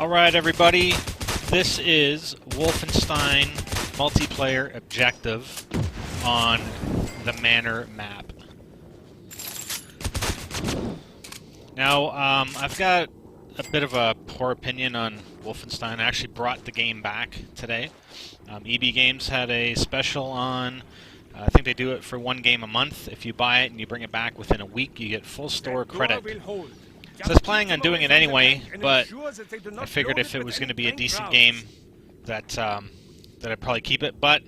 Alright everybody, this is Wolfenstein multiplayer objective on the Manor map. Now, I've got a bit of a poor opinion on Wolfenstein. I actually brought the game back today. EB Games had a special on, I think they do it for one game a month. If you buy it and you bring it back within a week, you get full store credit. So I was planning on doing it anyway, but I figured if it was going to be a decent game, that I'd probably keep it. But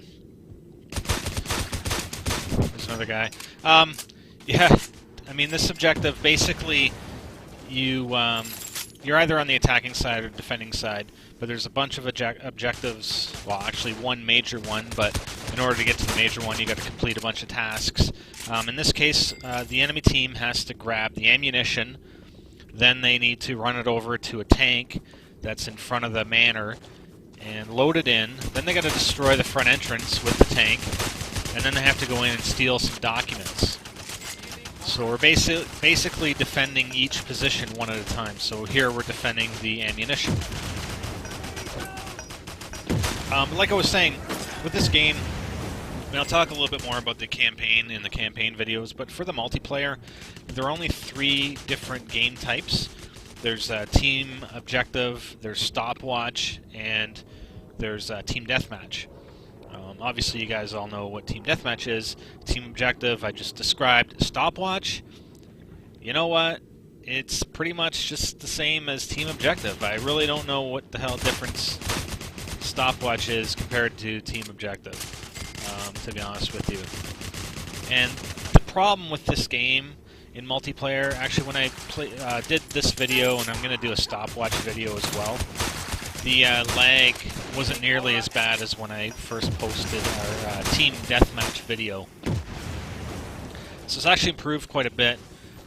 there's another guy. Yeah, I mean this objective basically you're either on the attacking side or defending side. But there's a bunch of objectives. Well, actually one major one, but in order to get to the major one, you got to complete a bunch of tasks. In this case, the enemy team has to grab the ammunition. Then they need to run it over to a tank that's in front of the manor and load it in. Then they got to destroy the front entrance with the tank, and then they have to go in and steal some documents. So we're basically defending each position one at a time. So here we're defending the ammunition. Like I was saying, with this game, I mean, I'll talk a little bit more about the campaign in the campaign videos, but for the multiplayer, there are only 3 different game types. There's team objective, there's stopwatch, and there's team deathmatch. Obviously, you guys all know what team deathmatch is. Team objective, I just described. Stopwatch, you know what? It's pretty much just the same as team objective. I really don't know what the hell difference stopwatch is compared to team objective, to be honest with you. And the problem with this game in multiplayer, actually when I did this video, and I'm going to do a stopwatch video as well, the lag wasn't nearly as bad as when I first posted our team deathmatch video. So it's actually improved quite a bit.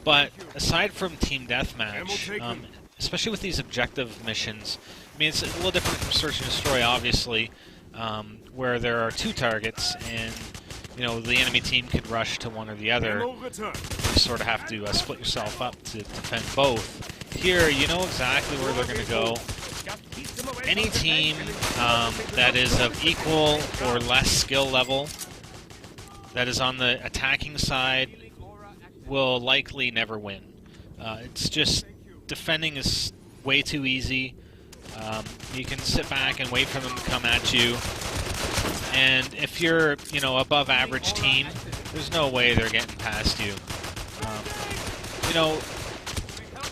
But aside from team deathmatch, especially with these objective missions, I mean, it's a little different from Search and Destroy, obviously, where there are 2 targets, and you know the enemy team could rush to one or the other. You sort of have to split yourself up to defend both. Here, you know exactly where they're going to go. Any team that is of equal or less skill level, that is on the attacking side, will likely never win. It's just defending is way too easy. You can sit back and wait for them to come at you, and if you're, you know, above average team, there's no way they're getting past you. You know,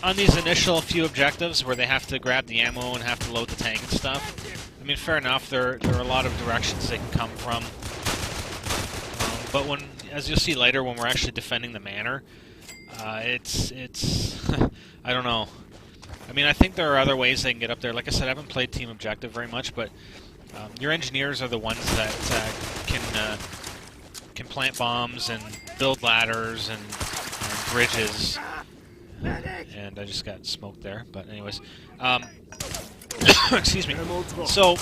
on these initial few objectives where they have to grab the ammo and have to load the tank and stuff, I mean, fair enough, there are a lot of directions they can come from. But when, as you'll see later, when we're actually defending the manor, it's I don't know. I mean, I think there are other ways they can get up there. Like I said, I haven't played Team Objective very much, but your engineers are the ones that can plant bombs and build ladders and bridges. And I just got smoked there, but anyways. Excuse me. So,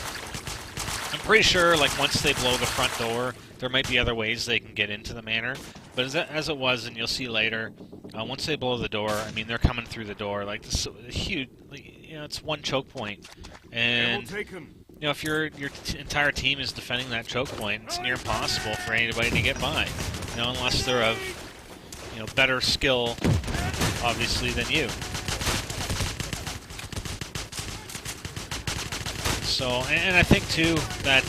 I'm pretty sure, like, once they blow the front door, there might be other ways they can get into the manor. But as it was, and you'll see later, once they blow the door, I mean, they're coming through the door. Like, this huge, you know, it's one choke point. And, you know, if your entire team is defending that choke point, it's near impossible for anybody to get by. You know, unless they're of, you know, better skill, obviously, than you. So, and I think, too, that,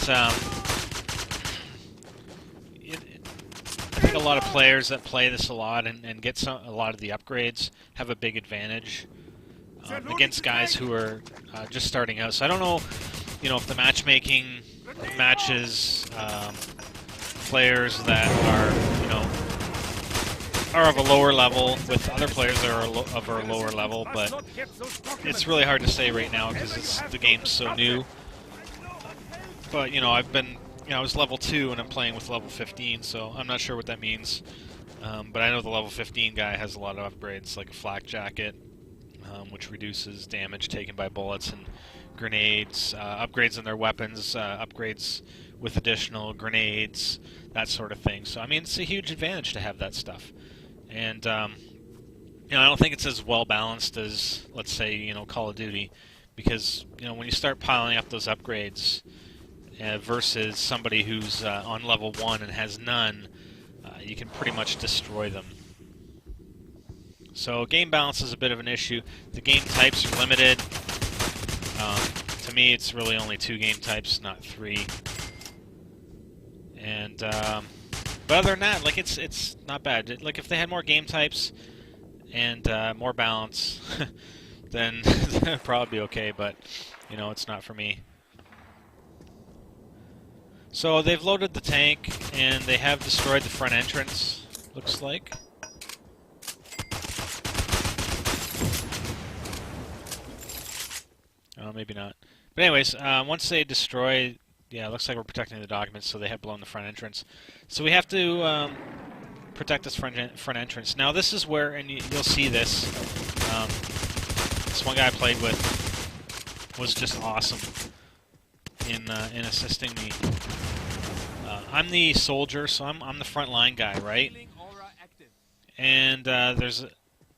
I think a lot of players that play this a lot and get a lot of the upgrades have a big advantage against guys who are just starting out. So I don't know, you know, if the matchmaking matches players that are, you know, are of a lower level with other players that are of a lower level, but it's really hard to say right now because the game's so new. But, you know, I was level 2 and I'm playing with level 15, so I'm not sure what that means. But I know the level 15 guy has a lot of upgrades, like a flak jacket, which reduces damage taken by bullets, and grenades, upgrades in their weapons, upgrades with additional grenades, that sort of thing. So, I mean, it's a huge advantage to have that stuff. And, you know, I don't think it's as well balanced as, let's say, you know, Call of Duty, because when you start piling up those upgrades versus somebody who's on level 1 and has none, you can pretty much destroy them. So game balance is a bit of an issue. The game types are limited. To me, it's really only 2 game types, not 3. And but other than that, like it's not bad. Like if they had more game types and more balance, then it'd probably be okay. But it's not for me. So they've loaded the tank and they have destroyed the front entrance. Looks like. Oh, maybe not. But anyways, once they destroy, yeah, it looks like we're protecting the documents, so they have blown the front entrance. So we have to protect this front entrance. Now this is where, and you'll see this, this one guy I played with was just awesome in assisting me. I'm the soldier, so I'm the front line guy, right? And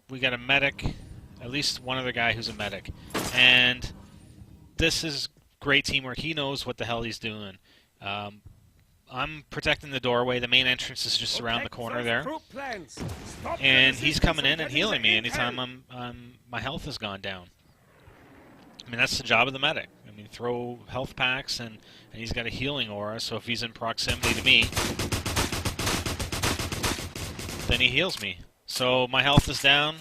we got a medic, at least one other guy who's a medic, and this is great teamwork. He knows what the hell he's doing. I'm protecting the doorway. The main entrance is just around the corner there, and he's coming in and healing me anytime my health has gone down. I mean, that's the job of the medic. I mean, throw health packs, and he's got a healing aura, so if he's in proximity to me, then he heals me. So my health is down,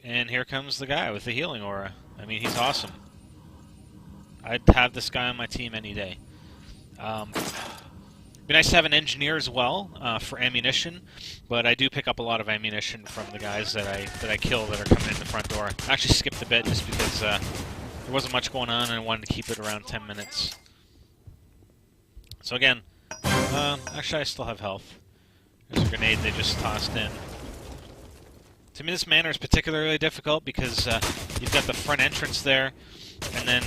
and here comes the guy with the healing aura. I mean, he's awesome. I'd have this guy on my team any day. Be nice to have an engineer as well for ammunition, but I do pick up a lot of ammunition from the guys that I kill that are coming in the front door. I actually skipped a bit just because there wasn't much going on and I wanted to keep it around 10 minutes. So again, actually I still have health. There's a grenade they just tossed in. To me, this manor is particularly difficult because you've got the front entrance there, and then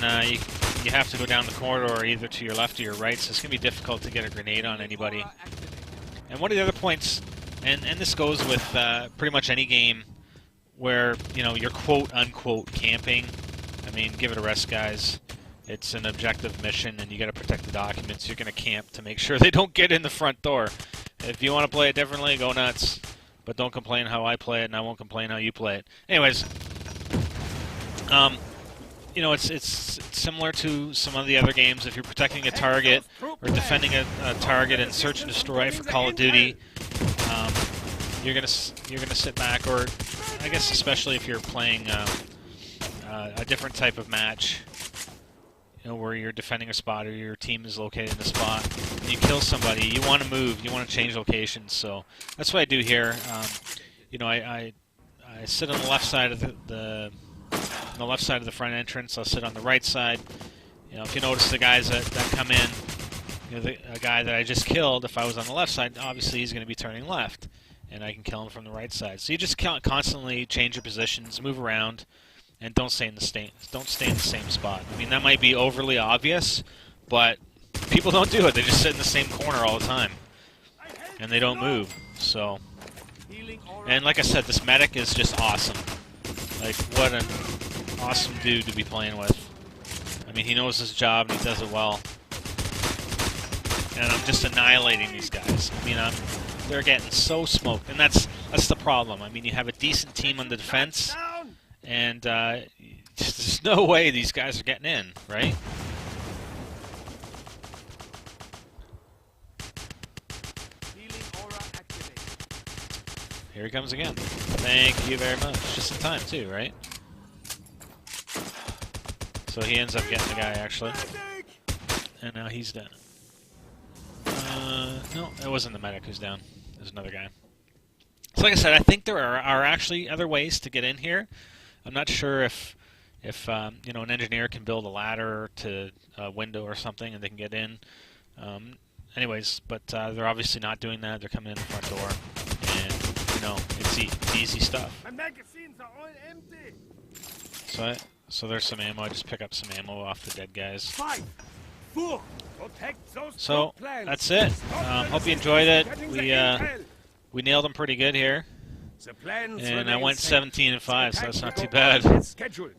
you have to go down the corridor either to your left or your right, so it's going to be difficult to get a grenade on anybody. And one of the other points, and this goes with pretty much any game where you're quote-unquote camping. I mean, give it a rest, guys. It's an objective mission, and you got to protect the documents. You're going to camp to make sure they don't get in the front door. If you want to play it differently, go nuts. But don't complain how I play it, and I won't complain how you play it. Anyways, it's similar to some of the other games. If you're protecting a target or defending a target in Search and Destroy for Call of Duty, you're gonna sit back, or I guess especially if you're playing a different type of match, where you're defending a spot or your team is located in a spot, and you kill somebody, you want to move, you want to change locations. So that's what I do here. I sit on the left side of the front entrance. I'll sit on the right side. If you notice the guys that come in, a guy that I just killed, if I was on the left side, obviously he's going to be turning left, and I can kill him from the right side. So you just constantly change your positions, move around, and don't stay in the same spot. I mean, that might be overly obvious, but people don't do it. They just sit in the same corner all the time, and they don't move. So, and like I said, this medic is just awesome. Like, what an awesome dude to be playing with. I mean, he knows his job and he does it well. And I'm just annihilating these guys. I mean, they're getting so smoked, and that's the problem. I mean, you have a decent team on the defense, and there's no way these guys are getting in, right? Here he comes again. Thank you very much. Just in time, too, right? So he ends up getting the guy, actually. And now he's down. No, it wasn't the medic who's down. There's another guy. So like I said, I think there are actually other ways to get in here. I'm not sure if an engineer can build a ladder to a window or something and they can get in. Anyways, but they're obviously not doing that. They're coming in the front door, and it's easy stuff. My magazines are all empty. So there's some ammo. I just pick up some ammo off the dead guys. 5, 4. So that's it. Hope you enjoyed it. We nailed them pretty good here. The plans And I went remain 17 and 5, so that's not too technical bad. as scheduled.